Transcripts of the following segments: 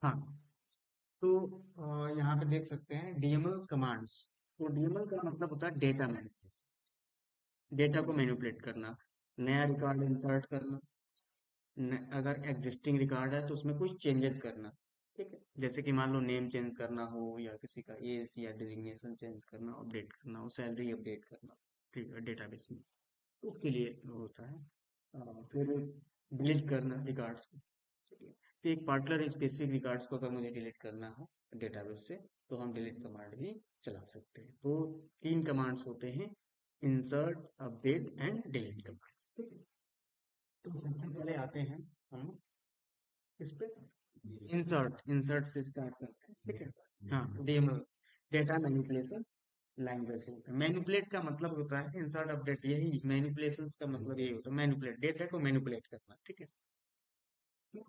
हाँ, तो यहाँ पे देख सकते हैं डीएमएल कमांड्स। तो डीएमएल का मतलब होता है डेटा मैनिपुलेशन, डेटा को मैनिपुलेट करना, नया रिकॉर्ड इंसर्ट करना, अगर एग्जिस्टिंग रिकॉर्ड है तो उसमें कोई चेंजेस करना। ठीक है, जैसे कि मान लो नेम चेंज करना हो, या किसी का एज या डिजिग्नेशन चेंज करना, अपडेट करना हो, सैलरी अपडेट करना डेटाबेस में, तो उसके लिए होता है। फिर डिलीट करना रिकॉर्ड्स को। ठीक है, तो एक पार्टिकुलर स्पेसिफिक रिकॉर्ड्स को अगर मुझे डिलीट करना हो डेटाबेस से, तो हम डिलीट कमांड भी चला सकते हैं। तो तीन कमांड्स होते हैं, insert, update and delete command. ठीक है, तो सबसे पहले आते हैं हम इस पे, इंसर्ट, इंसर्ट से स्टार्ट करते हैं। ठीक है, हाँ, डीएमएल, डेटा मैनिपुलेशन लैंग्वेज होता है। मैनिपुलेट का मतलब होता है इंसर्ट अपडेट, यही मैनिपुलेशन का मतलब यही होता है, मैनिपुलेट, डेटा को मैनिपुलेट करना। ठीक है, तो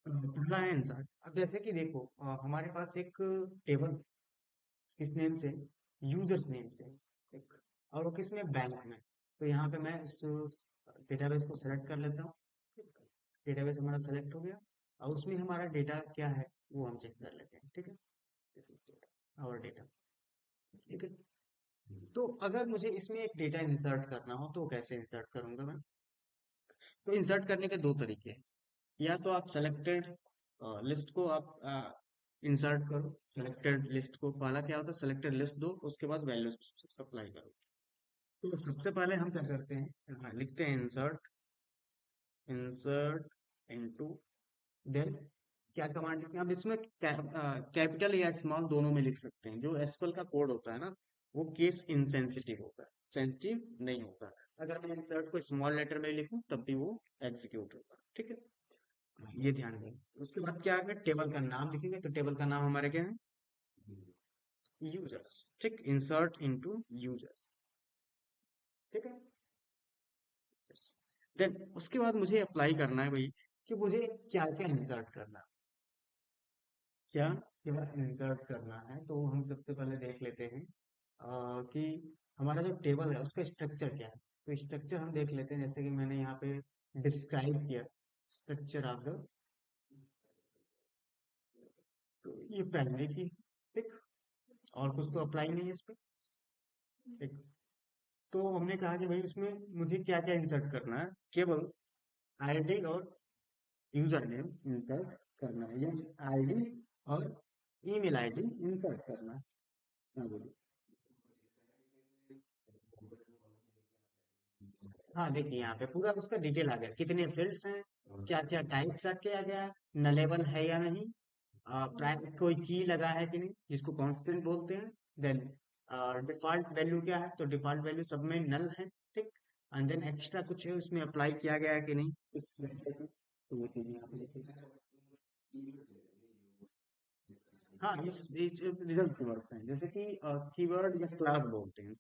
पहला है इंसर्ट। अब जैसे कि देखो, हमारे पास एक टेबल किस नेम से, यूजर्स नेम से, एक, और वो किस में, बैंक में। तो यहाँ पे मैं इस डेटाबेस को सेलेक्ट कर लेता हूँ। डेटाबेस हमारा सेलेक्ट हो गया, और उसमें हमारा डेटा क्या है वो हम चेक कर लेते हैं। ठीक है, और डेटा, ठीक है। तो अगर मुझे इसमें एक डेटा इंसर्ट करना हो तो कैसे इंसर्ट करूंगा मैं? तो इंसर्ट करने के दो तरीके हैं। या तो आप सेलेक्टेड लिस्ट को आप इंसर्ट करो, सेलेक्टेड लिस्ट को, पहला क्या होता है, सेलेक्टेड लिस्ट दो, उसके बाद वैल्यूज सप्लाई करो। तो सबसे पहले हम क्या करते हैं, लिखते हैं इंसर्ट, इंसर्ट इनटू, देन क्या कमांड लिखते हैं। अब इसमें कैपिटल या स्मॉल दोनों में लिख सकते हैं। जो एसक्यूएल का कोड होता है ना, वो केस इनसेंसिटिव होता है, सेंसिटिव नहीं होता। अगर मैं इंसर्ट को स्मॉल लेटर में लिखूं तब भी वो एग्जीक्यूट होगा। ठीक है, ये ध्यान दें। उसके बाद क्या है, टेबल का नाम लिखेंगे, तो टेबल का नाम हमारे क्या है, यूजर्स। ठीक, इंसर्ट इनटू यूजर्स। ठीक है, देन उसके बाद मुझे अप्लाई करना है भाई, कि मुझे क्या क्या इंसर्ट करना है, क्या क्या इंसर्ट करना है। तो हम सबसे पहले देख लेते हैं कि हमारा जो टेबल है उसका स्ट्रक्चर क्या है। तो स्ट्रक्चर हम देख लेते हैं, जैसे कि मैंने यहाँ पे डिस्क्राइब किया स्ट्रक्चर ऑफ द, तो ये प्राइमरी की, ठीक, और कुछ तो अप्लाई नहीं है इस पे। ठीक, तो हमने कहा कि भाई उसमें मुझे क्या क्या इंसर्ट करना है, केवल आईडी और यूजर नेम इंसर्ट करना है, या आईडी और ईमेल आईडी इंसर्ट करना है। हाँ बोलिए। हाँ देखिए, यहाँ पे पूरा उसका डिटेल आ गया, कितने फील्ड्स हैं, क्या क्या टाइप्स किया गया है, नलेबल है या नहीं, प्राइम कोई की लगा है कि नहीं, जिसको कांस्टेंट बोलते हैं। देन डिफॉल्ट वैल्यू क्या है, तो डिफॉल्ट वैल्यू सब में नल है। ठीक, एंड देन एक्स्ट्रा कुछ है उसमें अप्लाई किया गया है कि नहीं, इस तरीके से। तो वो चीजें यहाँ पे लिखी। हाँ, इस रिजल्ट कीवर्ड्स हैं, जैसे कि कीवर्ड या क्लास बोलते हैं,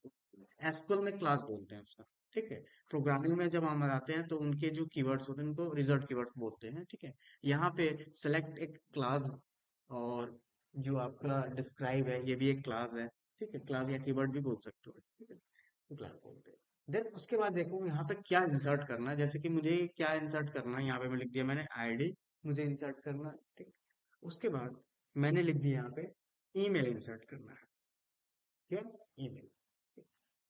एसक्यूएल में क्लास बोलते हैं उसका। ठीक है, प्रोग्रामिंग में जब हम आते हैं तो उनके जो कीवर्ड्स होते हैं उनको रिजल्ट कीवर्ड्स बोलते हैं। ठीक है, यहाँ पे सेलेक्ट एक क्लास, और जो आपका डिस्क्राइब है ये भी एक क्लास है। ठीक है, क्लास या कीवर्ड भी बोल सकते हो। ठीक है, तो क्लास बोलते हैं। देन उसके बाद देखो यहाँ पे क्या इंसर्ट करना है, जैसे कि मुझे क्या इंसर्ट करना है, यहाँ पे मैं लिख दिया मैंने आईडी, मुझे इंसर्ट करना है। ठीक, उसके बाद मैंने लिख दिया यहाँ पे ईमेल इंसर्ट करना है। क्या, ईमेल।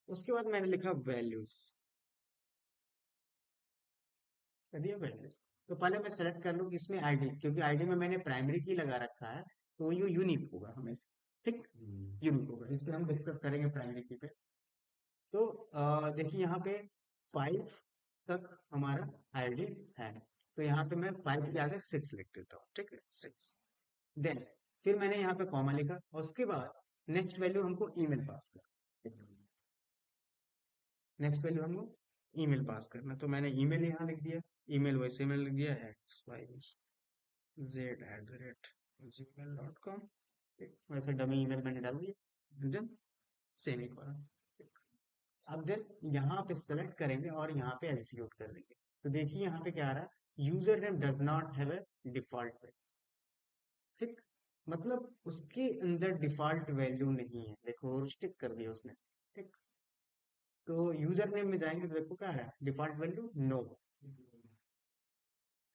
उसके बाद मैंने लिखा वैल्यूज, कर दिया वैल्यूज। तो पहले मैं सेलेक्ट कर लूँ इसमें आईडी, क्योंकि आईडी में मैंने प्राइमरी की लगा रखा है, तो ये यूनिक होगा हमेशा। ठीक, यूनिक होगा, इसलिए हम डिस्कस करेंगे प्राइमरी की पे। तो देखिए यहाँ पे 5 तक हमारा आईडी है, तो यहाँ पे मैं 5 के आगे 6 लिख देता हूँ। ठीक है, 6। देन फिर मैंने यहाँ पे कॉमा लिखा, और उसके बाद नेक्स्ट वैल्यू हमको ईमेल पास करना, नेक्स्ट वैल्यू हमको ईमेल पास करना, तो मैंने ईमेल यहाँ लिख दिया। ईमेल वैसे मैंने लिख दिया xyz@gmail.com। वैसे डमी ईमेल मैंने डाल दिया, देन सेमीकोलन। अब देन यहाँ पे सेलेक्ट करेंगे और यहाँ पे एग्जीक्यूट कर देंगे। तो देखिए यहाँ पे क्या आ रहा है, user name does not have a default. ठीक, मतलब उसके अंदर डिफॉल्ट वैल्यू नहीं है, देखो रिस्ट्रिक्ट कर दिया उसने। ठीक, तो यूजर नेम में जाएंगे तो देखो क्या है, डिफॉल्ट वैल्यू नो।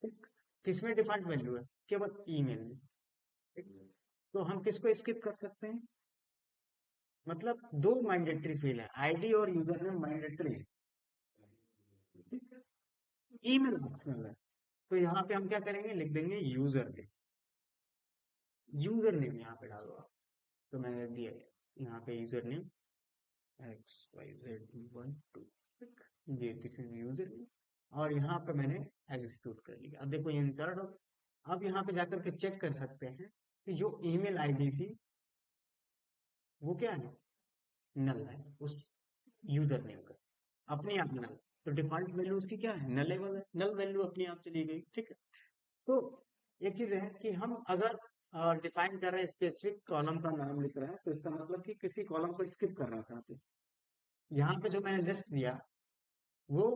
ठीक, किसमें डिफॉल्ट वैल्यू है? केवल ईमेल में। ठीक? तो हम किसको स्किप कर सकते हैं? मतलब दो मैंडेटरी फील्ड है, आईडी और यूजर नेम मैंडेटरी है, ईमेल ऑप्शनल है। तो यहाँ पे हम क्या करेंगे, लिख देंगे यूजर नेम। यूजर नेम यहाँ पे डालो आप। तो मैंने दिया है यहाँ पे यूजर नेम XYZ12। ये दिस इज यूजर नेम। और यहाँ पे मैंने एग्जीक्यूट कर लिया। अब देखो ये इंसर्ट हो गया। अब यहाँ पे जाकर के चेक कर सकते हैं कि जो ईमेल आईडी थी वो क्या है, नल है उस यूजर नेम का, अपने आप नल। तो डिफॉल्ट वैल्यू उसकी क्या है, नलेबल है, नल वैल्यू अपने आप चली गई। ठीक है। तो एक चीज है कि हम अगर डिफाइन कर रहे हैं, स्पेसिफिक कॉलम का नाम लिख रहे हैं, तो इसका मतलब कि किसी कॉलम को स्किप करना चाहते हैं। यहाँ पे जो मैंने लिस्ट दिया वो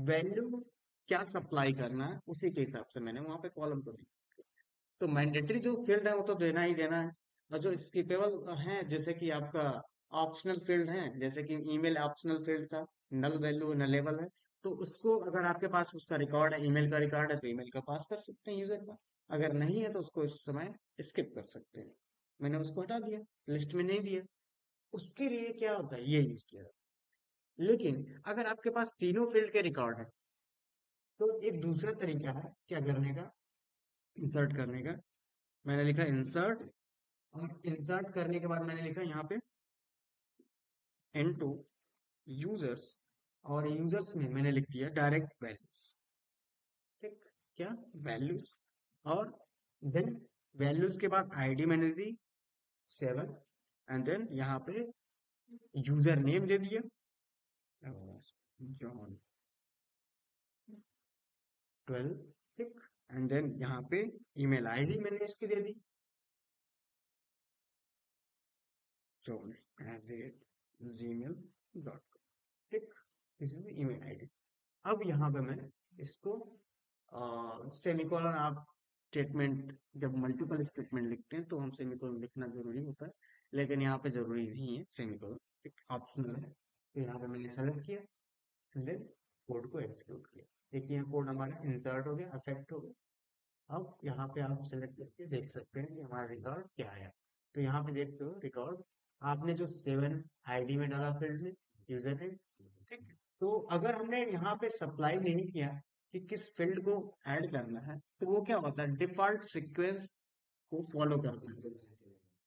वैल्यू क्या सप्लाई करना है उसी के हिसाब से मैंने वहां पे कॉलम को दिया। तो मैंडेटरी जो फील्ड है वो तो देना ही देना है। और जो स्किपेबल है जैसे कि आपका ऑप्शनल फील्ड है, जैसे कि ईमेल ऑप्शनल फील्ड था, नल वैल्यू नलेबल है, तो उसको अगर आपके पास उसका रिकॉर्ड है, ईमेल का रिकॉर्ड है, तो ईमेल का पास कर सकते हैं यूजर का। अगर नहीं है तो उसको इस समय स्किप कर सकते हैं। मैंने उसको हटा दिया, लिस्ट में नहीं दिया। उसके लिए क्या होता है, ये यूज किया जाता है। लेकिन अगर आपके पास तीनों फील्ड के रिकॉर्ड है तो एक दूसरा तरीका है क्या करने का, इंसर्ट करने का। मैंने लिखा इंसर्ट, और इंसर्ट करने के बाद मैंने लिखा यहाँ पे इनटू यूजर्स, और यूजर्स में मैंने लिख दिया डायरेक्ट वैल्यूज। ठीक, क्या वैल्यूज, और देन वैल्यूज के बाद आईडी मैंने दी 7, एंड देन यहाँ पे यूजर नेम दे दिया जॉन 12। ठीक, एंड देन यहाँ पे ईमेल आईडी मैंने इसकी दे दी जॉन @gmail.com। ठीक, दिस इज ईमेल आईडी। अब यहाँ पे मैं इसको सेमिकोलन, आप स्टेटमेंट जब मल्टीपल स्टेटमेंट लिखते हैं तो हम सेमिकोलन लिखना जरूरी होता है, लेकिन यहाँ पे जरूरी नहीं है सेमिकोलन, एक ऑप्शनल है। तो यहाँ पे मैंने सेलेक्ट किया, देन कोड को एग्जीक्यूट किया। देखिए यहाँ कोड हमारा इंसर्ट हो गया, अफेक्ट हो गया। अब यहाँ पे आप सेलेक्ट करके देख सकते हैं कि हमारा रिकॉर्ड क्या आया। तो यहाँ पे देखते हो रिकॉर्ड, आपने जो 7 आईडी में डाला फील्ड में, यूजर नेम। ठीक, तो अगर हमने यहाँ पे सप्लाई नहीं किया कि किस फील्ड को ऐड करना है, तो वो क्या होता है, डिफॉल्ट सीक्वेंस को फॉलो करता है।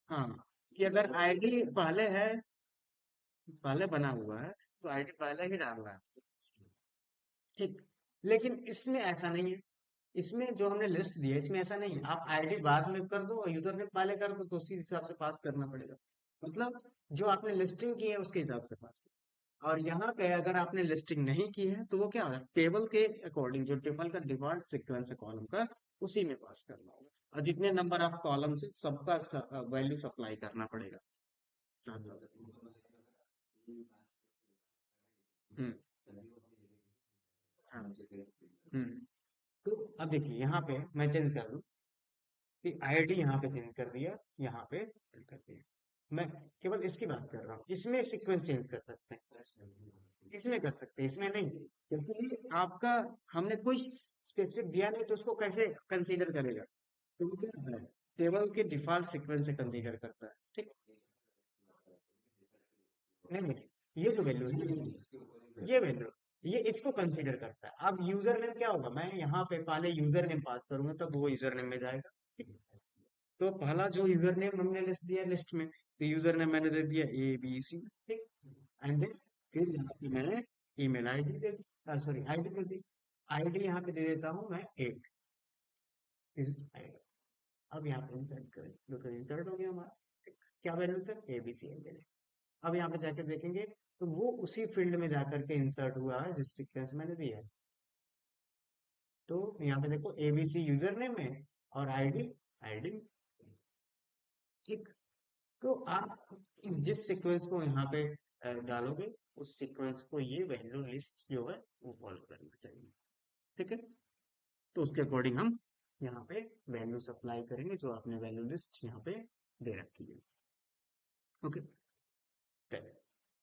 हाँ, कि अगर आईडी पहले है, पहले बना हुआ है, तो आईडी पहले ही डालना है। ठीक, लेकिन इसमें ऐसा नहीं है। इसमें जो हमने लिस्ट दिया इसमें ऐसा नहीं है, आप आईडी बाद में कर दो और यूजर नेम पहले कर दो, तो उसी हिसाब से पास करना पड़ेगा। मतलब जो आपने लिस्टिंग की है उसके हिसाब से पास। और यहाँ पे अगर आपने लिस्टिंग नहीं की है तो वो क्या होगा, टेबल के अकॉर्डिंग, जो टेबल का डिफॉल्ट सीक्वेंस है कॉलम का, उसी में पास करना होगा। और जितने नंबर ऑफ कॉलम से सबका वैल्यू सप्लाई करना पड़ेगा साथ साथ। हम्म। हाँ। हम्म। तो अब देखिए यहाँ पे मैं चेंज कर दूं कि आईडी यहाँ पे चेंज कर दिया, यहाँ पे फिल कर दिया। मैं केवल इसकी बात कर रहा हूँ, इसमें सीक्वेंस चेंज कर सकते हैं, इसमें कर सकते हैं, इसमें नहीं, क्योंकि आपका हमने कोई स्पेसिफिक दिया नहीं, तो उसको कैसे कंसीडर करेगा। तो वो क्या है, टेबल के डिफॉल्ट सीक्वेंस से कंसीडर करता है। ठीक, नहीं नहीं, ये जो वैल्यू है, ये वैल्यू, ये इसको कंसीडर करता है। अब यूजर नेम क्या होगा, मैं यहाँ पे पहले यूजर नेम पास करूंगा तब वो यूजर नेम में जाएगा। ठीक? तो पहला जो यूजर नेम हमने लिस्ट दिया लिस्ट में, तो यूजर नेम मैंने दे दिया ABC। ठीक, एंड देन फिर यहाँ पे मैंने ईमेल आईडी दे दी, सॉरी आईडी दे दी। आईडी यहाँ पे दे देता हूँ मैं 8। अब यहाँ पे इंसर्ट करें, बिल्कुल इंसर्ट हो गया हमारा। ठीक, क्या वैल्यू था, ABC। अब यहाँ पे जाकर देखेंगे तो वो उसी फील्ड में जाकर के इंसर्ट हुआ है जिस सीक्वेंस मैंने दिया है। तो यहाँ पे देखो ABC यूजर नेम है और आईडी आईडी। ठीक, तो आप जिस सीक्वेंस को यहाँ पे डालोगे, उस सीक्वेंस को ये वैल्यू लिस्ट जो है वो फॉलो करना चाहिए। ठीक है, तो उसके अकॉर्डिंग हम यहाँ पे वैल्यू सप्लाई करेंगे, जो आपने वैल्यू लिस्ट यहाँ पे दे रखी है। ओके,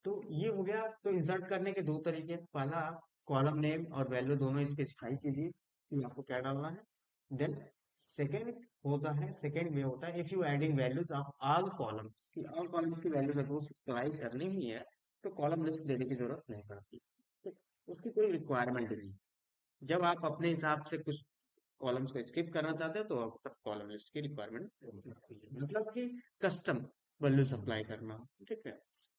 तो ये हो गया। तो इंसर्ट करने के दो तरीके हैं। पहला, आप कॉलम नेम और वैल्यू दोनों स्पेसिफाई कीजिए कि आपको क्या डालना है। देन सेकेंड होता है, सेकेंड वे होता है if you adding values of all columns, कि ऑल कॉलम्स की वैल्यूज अगर सप्लाई करनी ही है तो कॉलम लिस्ट देने की जरूरत नहीं पड़ती, तो उसकी कोई रिक्वायरमेंट नहीं। जब आप अपने हिसाब से कुछ कॉलम्स को स्किप करना चाहते हो तो तब कॉलम लिस्ट की रिक्वायरमेंट होती है, मतलब कि कस्टम वैल्यू सप्लाई करना, ठीक है,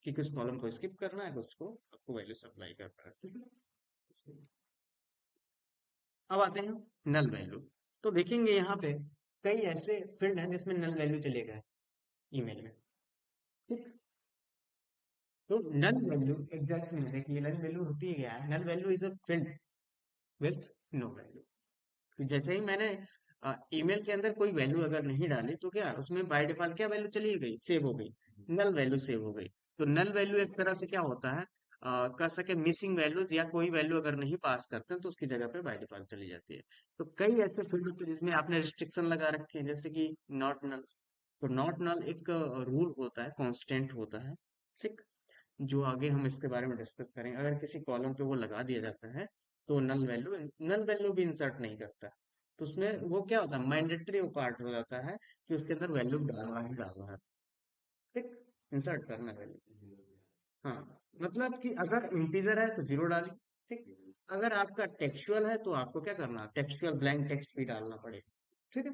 कि कुछ कॉलम को स्किप करना है, कुछ को आपको वैल्यू सप्लाई करना है, ठीक है। अब आते हैं नल वैल्यू। तो देखेंगे यहाँ पे कई ऐसे फील्ड हैं जिसमें नल वैल्यू चलेगा ईमेल में, ठीक। तो नल वैल्यू एग्जैक्टली देखिए नल वैल्यू होती है क्या है, null value is a field with no value. तो जैसे ही मैंने ईमेल के अंदर कोई वैल्यू अगर नहीं डाली तो क्या उसमें बाय डिफॉल्ट क्या वैल्यू चली गई, सेव हो गई, नल वैल्यू सेव हो गई। तो नल वैल्यू एक तरह से क्या होता है, कह सके मिसिंग वैल्यूज, या कोई वैल्यू अगर नहीं पास करते हैं तो उसकी जगह पे बाय डिफॉल्ट चली जाती है। तो कई ऐसे फील्ड होते हैं जिसमें आपने रिस्ट्रिक्शन लगा रखे हैं, जैसे कि नॉट नल। तो नॉट नल एक रूल होता है, कांस्टेंट होता है, ठीक, जो आगे हम इसके बारे में डिस्कस करेंगे। अगर किसी कॉलम पे वो लगा दिया जाता है तो नल वैल्यू भी इंसर्ट नहीं करता। तो उसमें वो क्या होता है, मैंडेटरी पार्ट हो जाता है कि उसके अंदर वैल्यू डालना ही डालना है, ठीक, इंसर्ट करना वैल्यू। हाँ, मतलब कि अगर इंटीजर है तो जीरो डालिए, ठीक। अगर आपका टेक्सचुअल है तो आपको क्या करना, टेक्सचुअल ब्लैंक टेक्स्ट भी डालना पड़ेगा, ठीक है।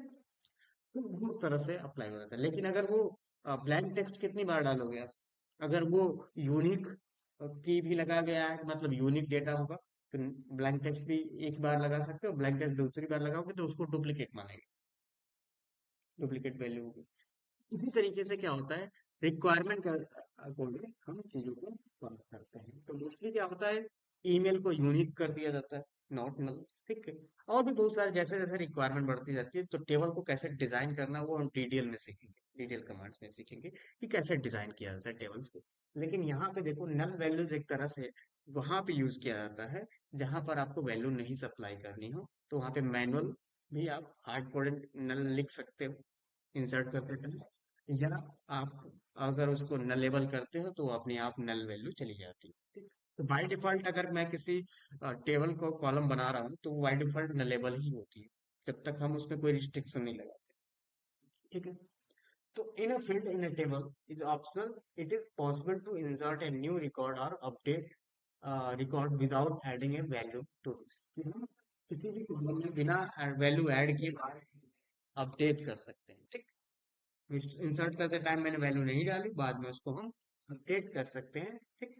तो वो तरह से अप्लाई हो जाता है। लेकिन अगर वो ब्लैंक टेक्स्ट कितनी बार डालोगे आप, अगर वो यूनिक की भी लगा गया है, मतलब यूनिक डेटा होगा, तो ब्लैंक टेक्स्ट भी एक बार लगा सकते हो, ब्लैंक टेक्स्ट दूसरी बार लगाओगे तो उसको डुप्लीकेट मानेंगे, डुप्लीकेट वैल्यू होगी। इसी तरीके से क्या होता है, रिक्वायरमेंट के अकॉर्डिंग हम चीजों को पास करते हैं। तो मोस्टली क्या होता है, ईमेल को यूनिक कर दिया जाता है, नॉट नल, ठीक है। और भी बहुत सारे जैसे जैसे रिक्वायरमेंट बढ़ती जाती है तो टेबल को कैसे डिजाइन करना वो हम डिटेल में सीखेंगे, डिटेल कमांड्स में सीखेंगे कि कैसे डिजाइन किया जाता है टेबल्स को। लेकिन यहाँ पे देखो नल वैल्यूज एक तरह से वहां पे यूज किया जाता है जहां पर आपको वैल्यू नहीं सप्लाई करनी हो, तो वहां पे मैनुअल भी आप हार्ड कोडेड नल लिख सकते हो इंसर्ट करते टाइम, या आप अगर उसको नलेबल करते हो तो वो अपने आप नल वैल्यू चली जाती है, ठीक। तो बाय डिफॉल्ट अगर मैं किसी टेबल को कॉलम बना रहा हूँ तो वो बाय डिफॉल्ट नलेबल ही होती है, जब तक हम उसमें कोई रिस्ट्रिक्शन नहीं लगाते, ठीक है। तो in a field in a table is optional, it is possible to insert a new record or update record without adding a value to it, कि हम किसी भी कॉलम में बिना वैल्यू ऐड किए अपडेट कर सकते हैं, ठीक। इंसर्ट करते टाइम मैंने वैल्यू नहीं डाली, बाद में उसको हम अपडेट कर सकते हैं, ठीक।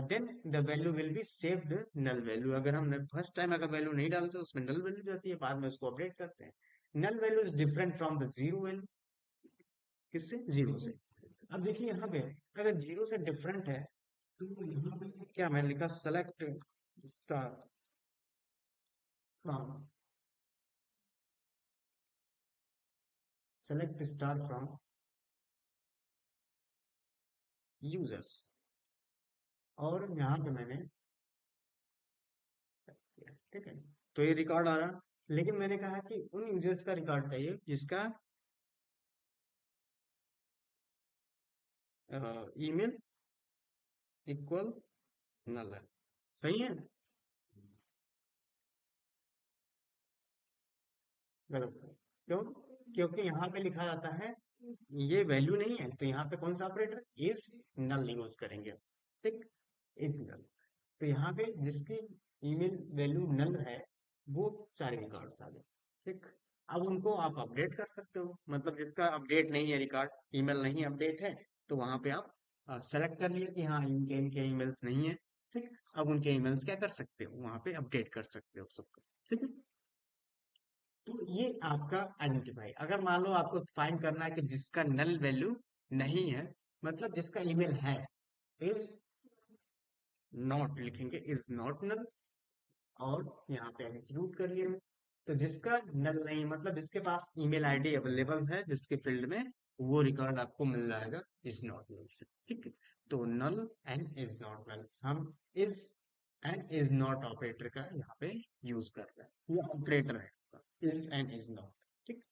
Then the value will be saved null value, अगर हमने फर्स्ट टाइम अगर वैल्यू नहीं डालते तो उसमें नल वैल्यू जाती है, बाद में उसको अपडेट करते हैं। Null value is different from the zero value, किससे, जीरो से। अब देखिए यहाँ पे अगर जीरो से डिफरेंट है तो यहाँ पे क्या मैंने लिखा, select star from, select star from users, और यहाँ पे मैंने, ठीक है, तो ये रिकॉर्ड आ रहा, लेकिन मैंने कहा कि उन यूजर्स का रिकॉर्ड चाहिए जिसका ईमेल इक्वल नल है, सही है, गलत है, क्यों, क्योंकि यहाँ पे लिखा जाता है ये वैल्यू नहीं है, तो यहाँ पे कौन सा ऑपरेटर, इज नल यूज करेंगे, ठीक, इज नल। तो यहाँ पे जिसकी ईमेल वैल्यू नल है वो सारे रिकॉर्ड्स आ गए, ठीक। अब उनको आप अपडेट कर सकते हो, मतलब जिसका अपडेट नहीं है रिकॉर्ड, ईमेल नहीं अपडेट है, तो वहां पे आप सेलेक्ट कर लिए कि हाँ इनके इनके ईमेल्स नहीं है, ठीक। अब उनके ईमेल्स क्या कर सकते हो, वहां पे अपडेट कर सकते हो सबको, ठीक है। तो ये आपका आइडेंटिफाई, अगर मान लो आपको फाइंड करना है कि जिसका नल वैल्यू नहीं है, मतलब जिसका ईमेल है, इज नॉट लिखेंगे, इज नॉट नल, और यहाँ पे एग्जीक्यूट कर लिए। तो जिसका नल नहीं, मतलब जिसके पास ईमेल आईडी अवेलेबल है जिसके फील्ड में, वो रिकॉर्ड आपको मिल जाएगा इज नॉट नल से, ठीक है। तो null and is not null, हम is and is not operator का यहाँ पे यूज कर रहे हैं, ये ऑपरेटर है इज एंड इज नॉट, ठीक,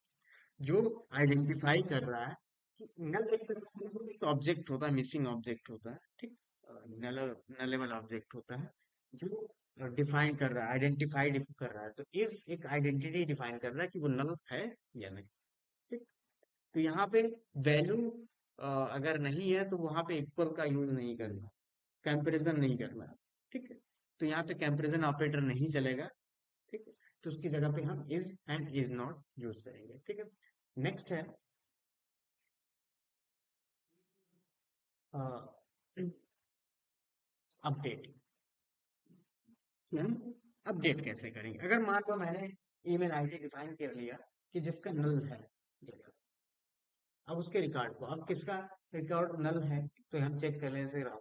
जो आइडेंटिफाई कर रहा है कि नल एक तरह से एक ऑब्जेक्ट होता है, मिसिंग ऑब्जेक्ट होता है, ठीक, नल नलेबल ऑब्जेक्ट होता है जो डिफाइन कर रहा है, आइडेंटिफाइड कर रहा है, तो इज एक आइडेंटिटी डिफाइन कर रहा है कि वो नल है या नहीं। ठीक। तो यहाँ पे वैल्यू अगर नहीं है तो वहां पे इक्वल का यूज नहीं करना, कंपैरिजन नहीं करना। ठीक है। तो यहाँ पे कंपैरिजन ऑपरेटर नहीं चलेगा। ठीक है। तो उसकी जगह पे हम is and is not use करेंगे। ठीक है। नेक्स्ट है अपडेट। हम अपडेट कैसे करेंगे? अगर मान लो मैंने ईमेल आईडी डिफाइन कर लिया कि जिसका नल है, अब उसके रिकॉर्ड को, अब किसका रिकॉर्ड नल है, तो हम चेक कर लें से रहा,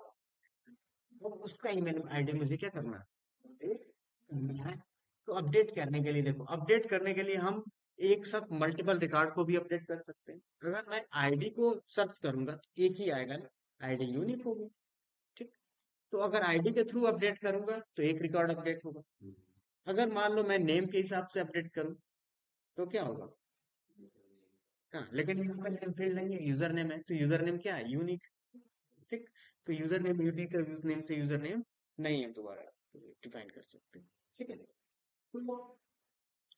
अब उसका ईमेल आईडी मुझे क्या करना है? अपडेट करना है। तो अपडेट करने के लिए देखो, अपडेट करने के लिए हम एक साथ मल्टीपल रिकॉर्ड को भी अपडेट कर सकते हैं। अगर मैं आईडी को सर्च करूंगा तो एक ही आएगा ना, आईडी यूनिक होगी। ठीक। तो अगर आईडी के थ्रू अपडेट करूंगा तो एक रिकॉर्ड अपडेट होगा। अगर मान लो मैं नेम के हिसाब से अपडेट करूं तो क्या होगा? हाँ, लेकिन यहाँ पे नेम फील्ड नहीं है, यूजर नेम है, तो यूजर नेम क्या है? यूनिक। ठीक। तो यूजर नेम यूनिक है, यूजर नेम से यूजर नेम नहीं है दोबारा डिफाइन कर सकते हैं। ठीक है। तो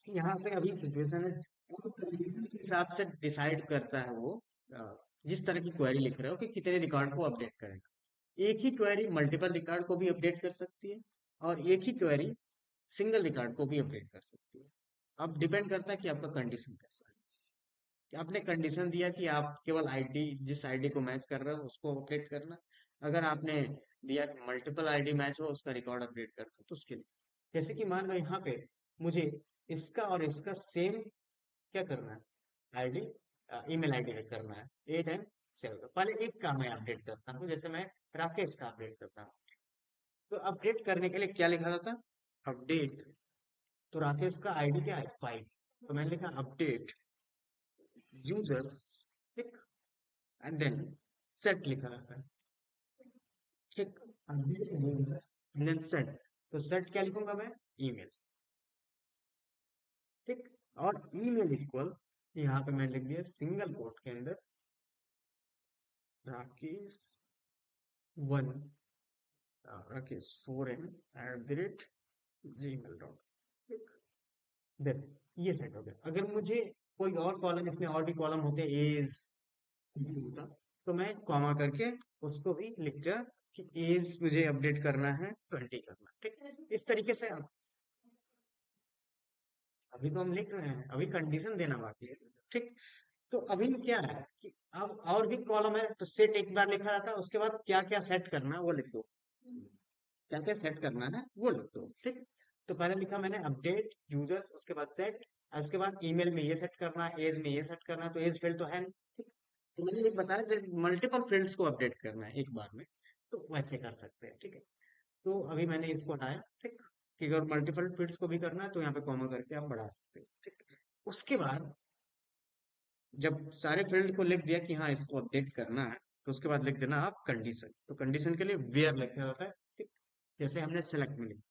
यहाँ पे अभी सिचुएशन है, वो condition के हिसाब से डिसाइड करता है वो, अ, जिस तरह की क्वेरी लिख रहे हो कि कितने रिकॉर्ड को अपडेट करेगा। एक ही क्वेरी मल्टीपल रिकॉर्ड को भी अपडेट कर सकती है, और एक ही क्वेरी सिंगल रिकॉर्ड को भी अपडेट कर सकती है। अब डिपेंड करता है कि आपका कंडीशन कैसा है, कि आपने कंडीशन दिया कि आप केवल आईडी, जिस आईडी को मैच कर रहे हो उसको अपडेट करना। अगर आपने दिया कि मल्टीपल आईडी मैच हो उसका रिकॉर्ड अपडेट करना, तो उसके लिए जैसे कि मान लो यहाँ पे मुझे इसका और इसका सेम क्या करना है, आईडी, ईमेल आईडी करना है 8 and 7 का। पहले एक का मैं अपडेट करता हूँ, जैसे मैं राकेश का अपडेट करता हूँ। तो अपडेट करने के लिए क्या लिखा जाता? अपडेट। तो राकेश का आईडी क्या है? 5। तो मैंने लिखा अपडेट यूजर्स, ठीक, एंड देन सेट लिखा रहता है। ठीक। Update users and then set. तो सेट क्या लिखूंगा मैं? ईमेल। ठीक। और ईमेल इक्वल, यहाँ पे मैंने लिख दिया सिंगल कोट के अंदर, राकेश 1, राकेश 4n@gmail.com। देन ये सेट हो गया। अगर मुझे कोई और कॉलम, इसमें और भी कॉलम होते एज होता, तो मैं कॉमा करके उसको भी लिख दिया कि एज मुझे अपडेट करना है 20 करना। ठीक। इस तरीके से आप, अभी तो हम लिख रहे हैं, अभी कंडीशन देना बाकी है। ठीक। तो अभी क्या है कि अब और भी कॉलम है, तो सेट एक बार लिखा जाता है, उसके बाद क्या क्या सेट करना है वो लिख दो, क्या क्या सेट करना है वो लिख दो। ठीक। तो पहले लिखा मैंने अपडेट यूजर्स, उसके बाद सेट, और उसके बाद ईमेल में ये सेट करना है, एज में ये सेट करना है, तो एज फील्ड तो है नहीं। ठीक। तो मैंने एक बताया मल्टीपल फील्ड्स को अपडेट करना है एक बार में, तो वैसे कर सकते हैं। ठीक है। तो अभी मैंने इसको हटाया। ठीक। कि अगर मल्टीपल फील्ड्स को भी करना है तो यहाँ पे कॉमा करके आप बढ़ा सकते हैं। ठीक। उसके बाद जब सारे फील्ड को लिख दिया कि हाँ इसको अपडेट करना है, तो उसके बाद लिख देना आप कंडीशन। तो कंडीशन के लिए वेयर लिखा होता है। ठीक। जैसे हमने सेलेक्ट में लिखा,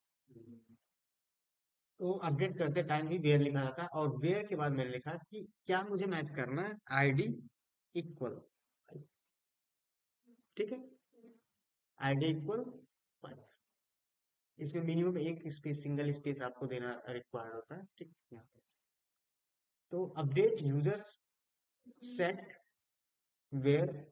तो अपडेट करते टाइम भी वेयर लिखा जाता है, और वेयर के बाद मैंने लिखा कि क्या मुझे मैच करना है, आईडी इक्वल। ठीक है। ID equal 5। इसमें मिनिमम एक स्पेस, सिंगल स्पेस आपको देना रिक्वायर्ड होता है। ठीक। यहाँ पे तो update users set where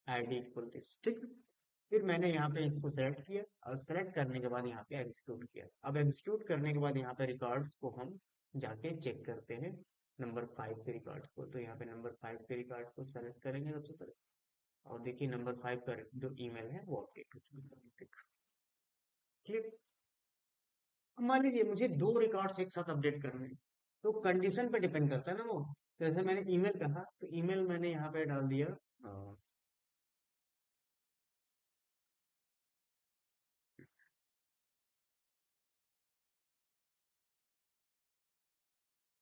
ID equal this. ठीक। फिर मैंने यहाँ पे इसको सेलेक्ट किया, और सेलेक्ट करने के बाद यहाँ पे एग्जीक्यूट किया। अब एग्जीक्यूट करने के बाद यहाँ पे रिकॉर्ड्स को हम जाके चेक करते हैं, नंबर 5 के रिकॉर्ड्स को। तो यहाँ पे नंबर 5 के रिकॉर्ड्स को सेलेक्ट करेंगे सबसे पहले, और देखिए नंबर 5 का जो ईमेल है वो अपडेट हो चुका है। क्लियर? अब मान लीजिए मुझे दो रिकॉर्ड्स एक साथ अपडेट करने हैं, तो कंडीशन पे डिपेंड करता है ना वो। जैसे मैंने ईमेल कहा, तो ईमेल मैंने यहाँ पे डाल दिया, अ,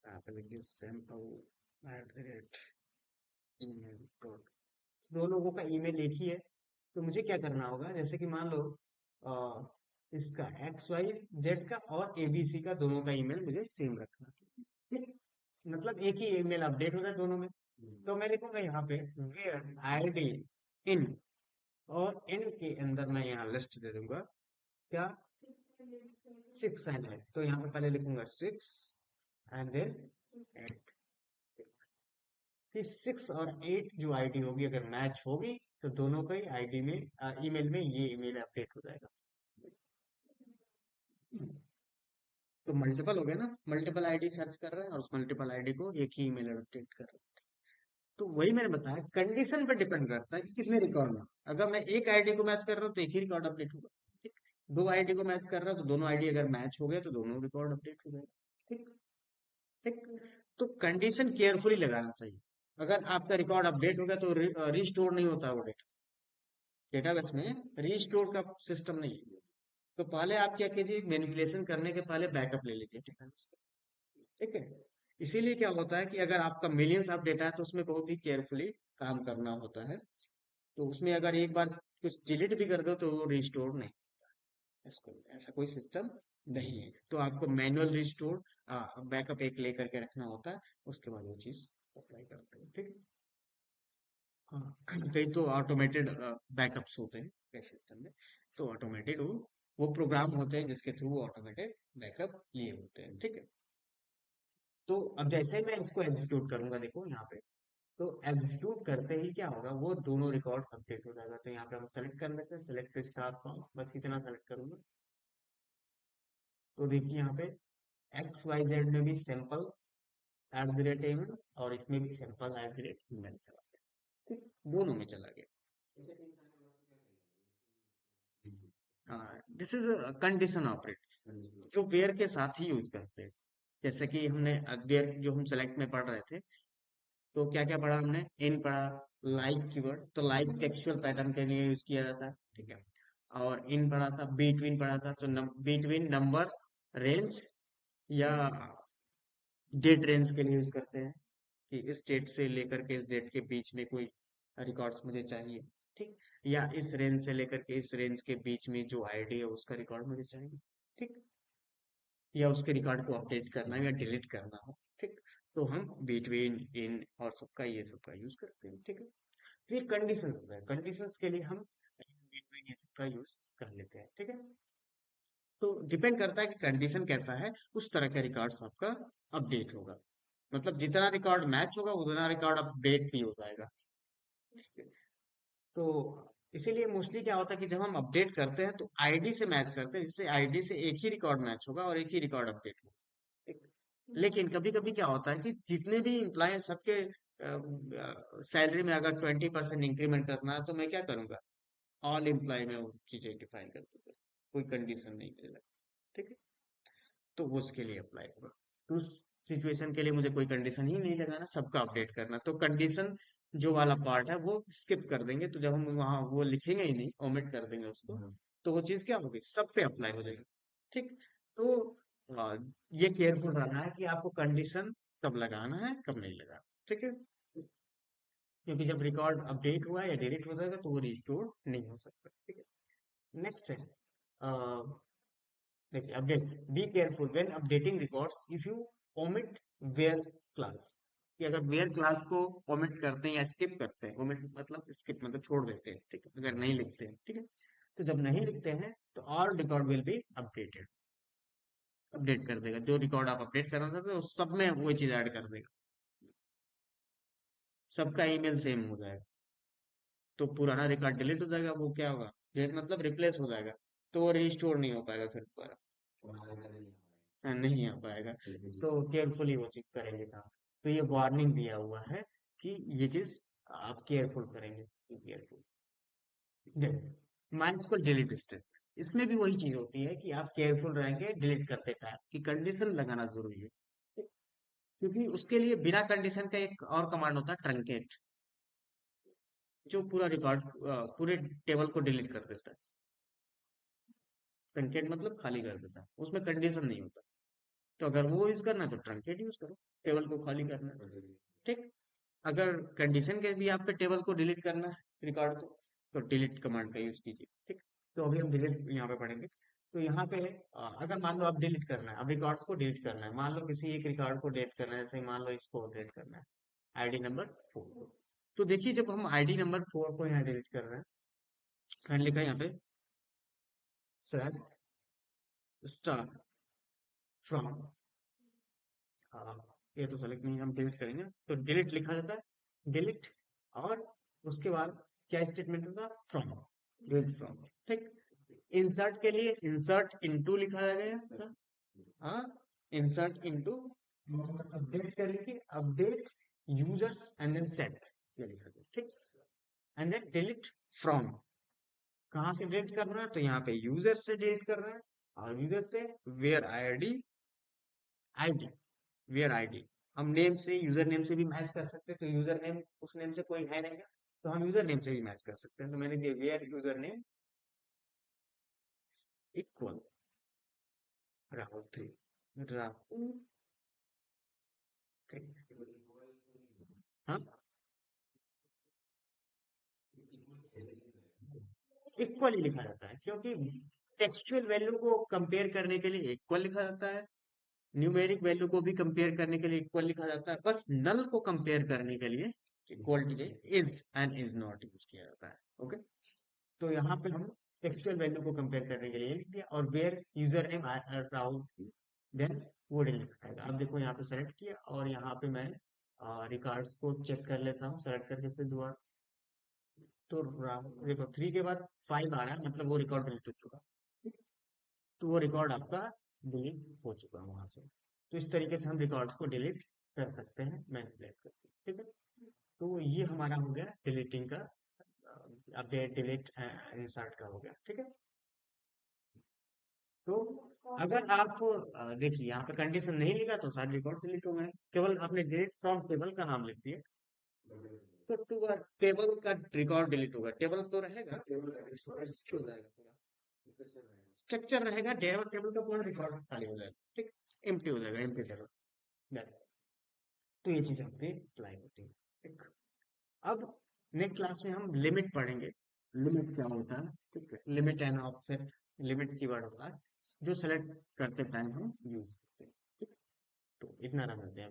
यहाँ पे लिखिए sample@email, दो लोगों का ईमेल एक ही है। तो मुझे क्या करना होगा, जैसे कि मान लो अ, इसका XYZ का और ABC का दोनों का ईमेल मुझे सेम रखना है। ठीक? मतलब एक ही ईमेल अपडेट होता है दोनों में। तो मैं लिखूंगा यहाँ पे वेयर आईडी इन, और इन के अंदर मैं यहाँ लिस्ट दे दूंगा क्या, 6 एंड 8, तो यहाँ पे पहले लिखूंगा 6 एंड देन 8। फिर 6 और 8 जो आईडी होगी अगर मैच होगी तो दोनों का ही आईडी में ईमेल में ये ईमेल अपडेट हो जाएगा। तो मल्टीपल हो गया ना, मल्टीपल आईडी सर्च कर रहे हैं और उस मल्टीपल आईडी को एक ही ईमेल अपडेट कर रहे हैं। तो वही मैंने बताया, कंडीशन पर डिपेंड करता है कि कितने रिकॉर्ड में। अगर मैं एक आईडी को मैच कर रहा हूँ तो एक ही रिकॉर्ड अपडेट होगा। ठीक। दो आईडी को मैच कर रहा हूँ तो दोनों आईडी अगर मैच हो गया तो दोनों रिकॉर्ड अपडेट हो जाएगा। ठीक। ठीक। तो कंडीशन केयरफुली लगाना चाहिए। अगर आपका रिकॉर्ड अपडेट हो गया तो रिस्टोर नहीं होता वो डेटा। डेटाबेस में रीस्टोर का सिस्टम नहीं है। तो पहले आप क्या कीजिए, मैनिपुलेशन करने के पहले बैकअप ले लीजिए डेटाबेस का। ठीक है। इसीलिए क्या होता है कि अगर आपका मिलियंस ऑफ डेटा है तो उसमें बहुत ही केयरफुली काम करना होता है। तो उसमें अगर एक बार कुछ डिलीट भी कर दो तो वो रिस्टोर नहीं, इसको ऐसा कोई सिस्टम नहीं है। तो आपको मैनुअल रिस्टोर बैकअप एक लेकर के रखना होता है, उसके बाद वो चीज अप्लाई करते हैं। ठीक है। हाँ, कई तो ऑटोमेटेड बैकअप्स होते हैं कई सिस्टम में। तो ऑटोमेटेड वो प्रोग्राम होते हैं जिसके थ्रू ऑटोमेटेड बैकअप लिए होते हैं। ठीक है। तो अब जैसे ही मैं इसको एग्जीक्यूट करूंगा, देखो यहाँ पे, तो एग्जीक्यूट करते ही क्या होगा, वो दोनों रिकॉर्ड्स अपडेट हो जाएगा। तो यहाँ पे हम सेलेक्ट कर लेते हैं, सेलेक्ट स्टार फॉर्म, बस इतना सेलेक्ट करूंगा। तो देखिए यहाँ पे एक्स वाई जेड में भी sample at the rate email और इसमें भी sample at the rate email चला गया। ठीक, दोनों में चला गया। दिस इज कंडीशन ऑपरेटर जो वेयर के साथ ही यूज करते हैं। जैसे कि हमने वेयर जो हम सेलेक्ट में पढ़ रहे थे, तो क्या क्या पढ़ा हमने, इन पढ़ा, लाइक कीवर्ड, तो लाइक टेक्सचुअल पैटर्न के लिए यूज किया जाता है। ठीक है। और इन पढ़ा था, बिटवीन पढ़ा था, तो बिटवीन नंबर रेंज या डेट रेंज के लिए यूज करते हैं कि इस डेट से लेकर के इस डेट के बीच में कोई रिकॉर्ड्स मुझे चाहिए। ठीक। या इस रेंज से लेकर के इस रेंज के बीच में जो आईडी है उसका रिकॉर्ड मुझे चाहिए। ठीक। या उसके रिकॉर्ड को अपडेट करना है या डिलीट करना हो। ठीक। तो हम बिटवीन, इन और सबका ये सबका यूज करते हैं। ठीक है। तो ये कंडीशंस होता है, कंडीशंस के लिए हम बिटवीन ये सबका यूज कर लेते हैं। ठीक है। तो डिपेंड करता है कि कंडीशन कैसा है, उस तरह का रिकॉर्ड्स आपका अपडेट होगा। मतलब जितना रिकॉर्ड मैच होगा उतना रिकॉर्ड अपडेट भी हो जाएगा। तो इसीलिए मोस्टली क्या होता है कि जब हम अपडेट करते हैं तो आईडी से मैच करते हैं, जिससे आईडी से एक ही रिकॉर्ड मैच होगा और एक ही रिकॉर्ड अपडेट होगा। ठीक। लेकिन कभी कभी क्या होता है कि जितने भी इम्प्लॉय सबके सैलरी में अगर 20% इंक्रीमेंट करना है तो मैं क्या करूंगा, ऑल एम्प्लॉय में वो चीजें डिफाइन कर दूंगा, कोई कंडीशन नहीं मिलेगा। ठीक है। तो वो उसके लिए अप्लाई होगा। तो उस सिचुएशन के लिए मुझे कोई कंडीशन ही नहीं लगाना, सबका अपडेट करना। तो कंडीशन जो वाला पार्ट है वो स्किप कर देंगे, तो जब हम वहां वो लिखेंगे ही नहीं, ओमिट कर देंगे उसको, तो वो चीज क्या होगी, सब पे अप्लाई हो जाएगी। ठीक। तो आ, ये केयरफुल रहना है कि आपको कंडीशन कब लगाना है कब नहीं लगाना। ठीक है। क्योंकि जब रिकॉर्ड अपडेट हुआ या डिलीट हो जाएगा तो वो रिस्टोर नहीं हो सकता। ठीक है। नेक्स्ट है, देखिए update, be careful when updating records if you omit where clause. कि अगर वेयर क्लास को ओमिट करते हैं या स्किप करते हैं, ओमिट मतलब स्किप मतलब छोड़ देते हैं। ठीक है। अगर नहीं लिखते हैं। ठीक है। तो जब नहीं लिखते हैं तो all record will be updated, update कर देगा। जो रिकॉर्ड आप अपडेट करना चाहते हो सब में वो चीज ऐड कर देगा, सबका ईमेल सेम हो जाएगा। तो पुराना रिकॉर्ड डिलीट हो जाएगा, वो क्या होगा, डिलीट मतलब रिप्लेस हो जाएगा। तो वो रिस्टोर नहीं हो पाएगा फिर दोबारा। हाँ, नहीं आ पाएगा। तो केयरफुली वो चेक करेंगे काम। तो ये वार्निंग दिया हुआ है कि ये चीज आप केयरफुल करेंगे, केयरफुल। माइस्क्वल डिलीट स्टेप, इसमें भी वही चीज होती है कि आप केयरफुल रहेंगे डिलीट करते टाइम, कि कंडीशन लगाना जरूरी है। क्योंकि उसके लिए बिना कंडीशन का एक और कमांड होता है, ट्रंकेट, जो पूरा रिकॉर्ड पूरे टेबल को डिलीट कर देता है। ट्रंकेट मतलब खाली कर देता है, उसमें कंडीशन नहीं होता। तो अगर वो यूज करना है तो ट्रंकेट यूज करो, टेबल को खाली करना है। ठीक। अगर कंडीशन के भी आप पे टेबल को डिलीट करना है रिकॉर्ड को, तो डिलीट कमांड का यूज कीजिए। ठीक। तो अभी हम डिलीट यहाँ पे पढ़ेंगे। तो यहाँ पे अगर मान लो आप डिलीट करना है, अब रिकॉर्ड्स को डिलीट करना है, मान लो किसी एक रिकॉर्ड को डिलीट करना है, जैसे मान लो इसको डिलीट करना है, आईडी नंबर 4। तो देखिए जब हम आईडी नंबर 4 को यहाँ डिलीट कर रहे हैं, मैंने लिखा है यहाँ पे सेलेक्ट स्टार फ्रॉम, हाँ ये तो सेलेक्ट नहीं, हम डिलीट करेंगे तो डिलीट लिखा जाता है, डिलीट, और उसके बाद क्या स्टेटमेंट होगा, फ्रॉम, डिलीट फ्रॉम। ठीक, इंसर्ट के लिए इंसर्ट इनटू लिखा जाएगा सर, हाँ, इंसर्ट इनटू, अपडेट के लिए update users and then set, ये लिखा जाए। ठीक, एंड देन डिलीट फ्रॉम, कहाँ से डिलीट कर रहा है, तो यहाँ पे यूजर से डिलीट कर रहा है, और यूजर से where ID, ID, where ID, हम नेम से, यूजर नेम से भी मैच कर सकते हैं, तो यूजर नेम उस नेम से कोई है नहीं क्या, तो हम यूजर नेम से भी मैच कर सकते हैं, तो मैंने दिया where user name equal Rahul 3, Rahul 3, हाँ, इक्वल ही लिखा जाता है, क्योंकि टेक्सचुअल वैल्यू को कंपेयर करने के लिए इक्वल लिखा जाता है, न्यूमेरिक वैल्यू को भी कंपेयर करने के लिए इक्वल लिखा जाता है, बस नल को कंपेयर करने के लिए इक्वल के लिए is and is not use किया जाता है। ओके, तो यहाँ पे हम टेक्सचुअल वैल्यू को कंपेयर करने के लिए लिख दिया, और वेयर यूजर नेम राहुल थी, देन वो डिलीट आएगा। अब देखो यहाँ पे सेलेक्ट किया, और यहाँ पे मैं रिकॉर्ड्स को चेक कर लेता हूँ, सेलेक्ट करके फिर दोबारा, तो राहुल देखो 3 के बाद 5 आ रहा है, मतलब वो रिकॉर्ड डिलीट हो चुका, तो वो रिकॉर्ड आपका डिलीट हो चुका है वहां से। तो इस तरीके से हम रिकॉर्ड्स को डिलीट कर सकते हैं, मैनिपुलेट करके। ठीक है, तो ये हमारा हो गया डिलीटिंग का, अपडेट डिलीट इंसर्ट का हो गया। ठीक है, तो अगर आप देखिए यहाँ पे कंडीशन नहीं लिखा तो सारे रिकॉर्ड डिलीट हो गए, केवल आपने डिलीट फ्रॉम टेबल का नाम लिख दिया, तो टेबल का रिकॉर्ड डिलीट होगा, टेबल तो रहेगा, स्ट्रक्चर हो जाएगा पूरा, स्ट्रक्चर रहेगा, टेबल टेबल का पूरा रिकॉर्ड खाली हो जाएगा। ठीक, एम्प्टी हो जाएगा, एम्प्टी टेबल। तो ये चीज आपकी अप्लाई होती है। ठीक, अब नेक्स्ट क्लास में हम लिमिट पढ़ेंगे, लिमिट क्या होता है, ठीक है, limit and offset, limit keyword होता है जो सेलेक्ट करते टाइम हम यूज करते हैं। ठीक, तो इतना रह हैं